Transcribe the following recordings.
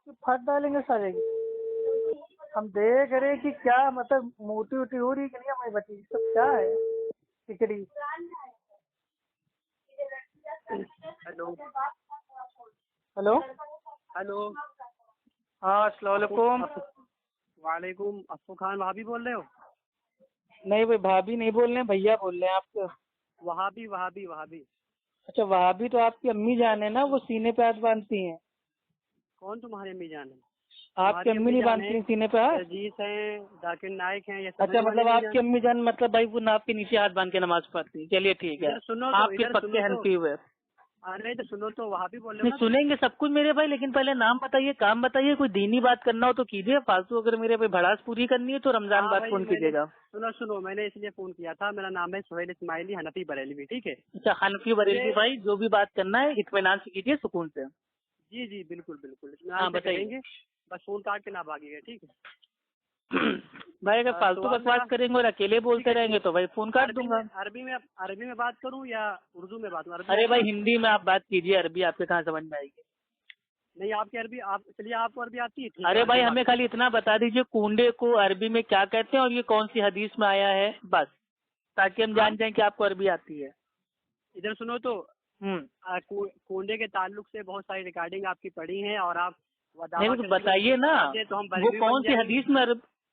फट डालेंगे सारे की। हम देख रहे कि क्या मतलब मोटी वोटी हो रही कि नहीं हमारी बच्ची, सब क्या है टिकड़ी। Hello hello hello. हाँ अस्सलाम वालेकुम। वालेकुम। अफू खान भाभी बोल रहे हो? नहीं भाई भाभी नहीं बोल रहे हैं, भैया बोल रहे हैं आपको। वहाबी वहाबी वहाबी। अच्छा वहाबी तो आपकी अम्मी जान है ना, वो सीने पे हाथ बांधती हैं। कौन तुम्हारी अम्मी जान है? आपकी अम्मी नहीं बांधती हैं सीने पे हाथ? अजीज हैं, जाकिर नाइक हैं, ये सब अच्छा तुम्हारी मतलब अम्मी आपकी जान। अम्मी जान मतलब भाई वो नाप के नीचे हाथ बांध के नमाज पढ़ती है। चलिए ठीक है, इधर सुनो तो, आपके इधर पक्के सुनो तो। हनफी हुए। अरे तो सुनो तो, वहाबी बोल रहे हो नहीं ना? सुनेंगे सब कुछ मेरे भाई, लेकिन पहले नाम बताइए, काम बताइए। कोई दीनी बात करना हो तो कीजिए, फालतू अगर मेरे भाई भड़ास पूरी करनी है तो रमजान हाँ बात भाई, फोन मैंने कीजिएगा। सुनो सुनो, मैंने इसलिए फोन किया था। मेरा नाम है सुहेल इस्माइली, हनफी बरेलवी, ठीक है? अच्छा हनफी बरेलवी भाई, जो भी बात करना है इत्मीनान से कीजिए, सुकून से। जी जी बिल्कुल बिल्कुल, इत्मीनान हाँ से बताइए। करेंगे। बस फोन काट के ना भागिएगा, ठीक है? भाई अगर फालतू सवाल बकवास मेरा, करेंगे और अकेले बोलते ठीक है, रहेंगे तो भाई फोन काट अरबी दूंगा। में बात करूं या उर्दू में बात करूं? अरबी अरे आती भाई है? हिंदी में आप बात कीजिए, अरबी आपके कहाँ समझ में आएगी। नहीं, आपकी अरबी, आप चलिए, आपको अरबी आती है, ठीक है, अरे अरबी भाई में बात हमें खाली इतना बता दीजिए कुंडे को अरबी में क्या कहते हैं और ये कौन सी हदीस में आया है, बस, ताकि हम हाँ, जान जाएं कि आपको अरबी आती है। इधर सुनो तो। हम्म। कोंडे के ताल्लुक से बहुत सारी रिकॉर्डिंग आपकी पढ़ी हैं, और आप नहीं दावा तो करती बताइए ना, हैं तो हम वो बरेलवी कौन बन सी जाएंगे। हदीस में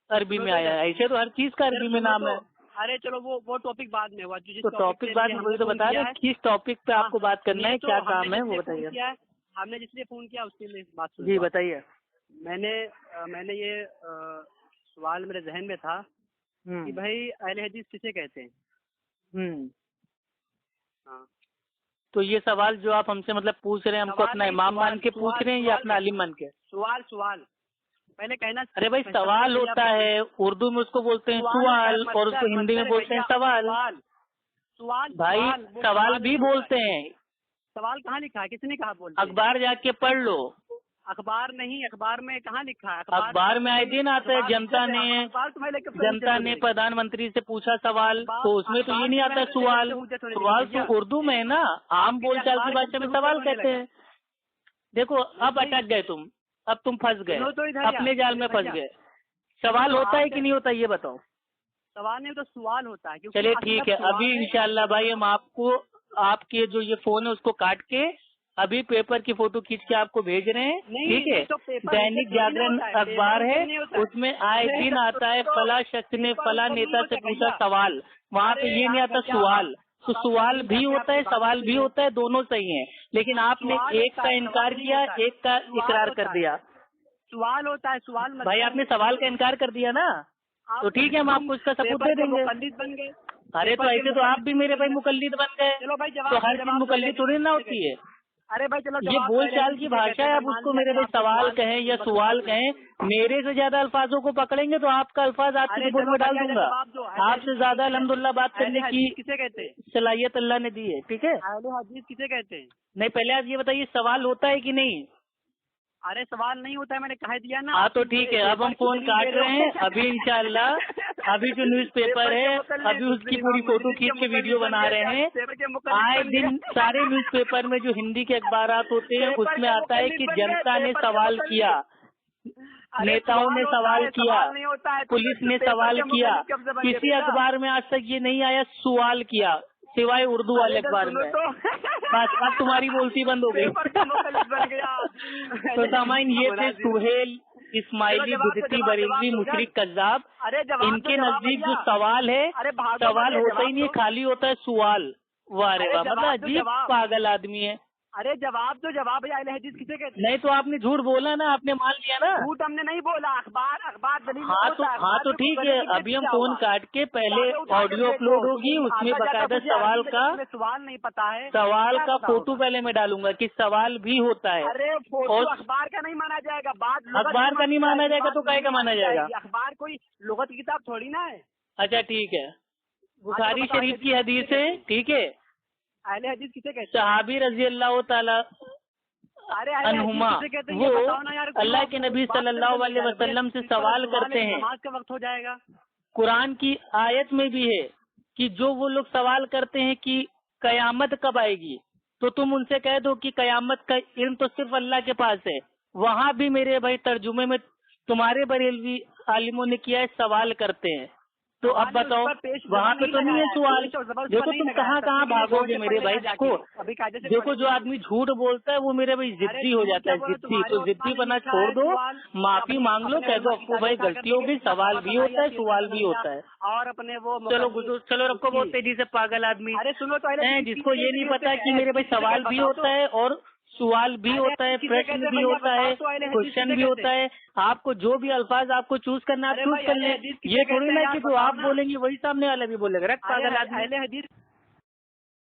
अरबी सुनो में तो आया इधर, है? ऐसे तो हर चीज का इधर अरबी में सुनो नाम तो। है। अरे चलो, वो टॉपिक बाद में हुआ, जो जिस तो टॉपिक टॉपिक के बाद लिए में हमने वही तो फोन बता किया रहे, है। किस टॉपिक पे हाँ, आपको बात करना सुनिए है, तो, क्या काम है वो बताइए। हमने जिसलिए फोन किया उसके लिए बात सुन जी लो आप। बताइए। मैंने ये सवाल मेरे जहन में था कि भाई अहले हदीस किसे कहते हैं? हम्म। हाँ, तो ये सवाल जो आप हमसे मतलब पूछ रहे हैं, हमको सवाल अपना नहीं, इमाम मान सवाल के पूछ सवाल रहे हैं या सवाल अपना अलीम मान के? सवाल पहले कहना। अरे भाई समझे सवाल भैया? होता है, उर्दू में उसको बोलते हैं सवाल, और उसको हिंदी में बोलते हैं सवाल। सवाल सवाल भाई सवाल सवाल भी नहीं होता बोलते है। हैं। सवाल कहाँ लिखा है? किसने कहा बोलते हैं? अखबार जाके पढ़ लो। अखबार नहीं, अखबार में कहाँ लिखा है? अखबार में आए दिन आता है, अखबार तुम्हें लेकर जनता ने प्रधानमंत्री से पूछा सवाल, तो उसमें तो ये नहीं आता सवाल। सवाल तो उर्दू में है ना, आम बोलचाल की भाषा में सवाल कहते हैं। देखो अब अटक गए तुम, अब तुम फंस गए, तो इधर अपने जाल में फंस गए। सवाल होता है कि नहीं होता ये बताओ। सवाल नहीं तो सवाल होता है, क्योंकि चलिए ठीक है, अभी इंशाल्लाह भाई हम आपको आपके जो ये फोन है उसको काट के अभी पेपर की फोटो खींच के आपको भेज रहे हैं, ठीक है? दैनिक जागरण अखबार है, उसमें आए दिन आता है फला शख्स ने फला नेता से पूछा सवाल, वहाँ पे ये नहीं आता सवाल। तो सवाल भी होता है, सवाल भी होता है, दोनों सही हैं, लेकिन आपने एक का इनकार किया, एक का इकरार कर दिया। सवाल होता है, सवाल भाई आपने सवाल का इनकार कर दिया ना, तो ठीक है हम आपको इसका सबूत दे देंगे। बन गए। अरे तो ऐसे तो आप भी मेरे भाई मुकल्लिद बन गए, चलो भाई, तो हर चीज मुकल्लिद थोड़ी ना होती है। अरे भाई चलो, ये बोल चाल की भाषा है, आप उसको मेरे भाई सवाल कहें या सवाल कहें, मेरे से ज्यादा अल्फाजों को पकड़ेंगे तो आपका अल्फाज आपकी रिपोर्ट में डाल दूंगा। आपसे ज्यादा अल्हम्दुलिल्लाह बात करने की किसे कहते हैं? सलाहियत अल्लाह ने दी है, ठीक है? अहले हदीस किसे कहते हैं? नहीं पहले आप ये बताइए सवाल होता है कि नहीं? अरे सवाल नहीं होता है, मैंने कह दिया ना। हाँ तो ठीक है, अब हम फोन काट रहे हैं अभी इंशाल्लाह। अभी जो न्यूज़ पेपर है अभी उसकी पूरी फोटो खींच के वीडियो बना रहे हैं। आए दिन सारे न्यूज़ पेपर में जो हिंदी के अखबारात होते हैं उसमें आता है कि जनता ने सवाल किया, नेताओं ने सवाल किया, पुलिस ने सवाल किया। किसी अखबार में आज तक ये नहीं आया सवाल किया, सिवाय उर्दू वाले अखबार में। बस अब तुम्हारी बोलती बंद हो गई। तो सामाइन ये थे सुहेल इस्माइली गुजती बरेलवी मुशरिक कज्जाब। इनके नजदीक जो सवाल है, सवाल होता ही नहीं है, खाली होता है सवाल। वाह रे वाह, मतलब अजीब पागल आदमी है। अरे जवाब भैया, अहले हदीस किसे कहते हैं? नहीं तो आपने झूठ बोला ना, आपने मान लिया ना। झूठ हमने नहीं बोला, अखबार दलील। हाँ तो ठीक है, अभी हम फोन काट के पहले ऑडियो अपलोड होगी, उसमें बकायदा सवाल नहीं पता है, सवाल का फोटो पहले मैं डालूंगा कि सवाल भी होता है। अरे फोटो अखबार का नहीं माना जाएगा, अखबार का नहीं माना जाएगा तो काय का माना जाएगा? अखबार कोई लुगत की किताब थोड़ी ना है। अच्छा ठीक है, बुखारी शरीफ की हदीस है, ठीक है? अहले हदीस किसे कहते हैं? सहाबी रजी अल्लाह ताला अन्हुमा, वो अल्लाह के नबी सल्लल्लाहु अलैहि वसल्लम से सवाल करते हैं। नमाज का वक्त हो जाएगा। कुरान की आयत में भी है कि जो वो लोग सवाल करते हैं कि कयामत कब आएगी, तो तुम उनसे कह दो कि कयामत का इल्म तो सिर्फ अल्लाह के पास है, वहाँ भी मेरे भाई तर्जुमे में तुम्हारे बरेलवी आलिमों ने किया है, सवाल करते हैं। तो अब बताओ वहाँ पे तो नहीं है सवाल। देखो तुम कहाँ कहाँ भागोगे मेरे भाई। देखो जो आदमी झूठ बोलता है वो मेरे भाई जिद्दी हो जाता है, जिद्दी। तो जिद्दी बना छोड़ दो, माफी मांग लो, कह दो आपको भाई गलती होगी, सवाल भी होता है सवाल भी होता है। और अपने वो चलो रखो बहुत तेजी से पागल आदमी। अरे सुनो तो जिसको ये नहीं पता कि मेरे भाई सवाल भी होता है और सवाल भी होता है, प्रश्न भी होता है, क्वेश्चन भी होता है। आपको जो भी अल्फाज आपको चूज करना आप चूज कर ले। ये थोड़ी ना कि जो आप बोलेंगे वही सामने वाला भी बोलेगा। रख पागल आदमी।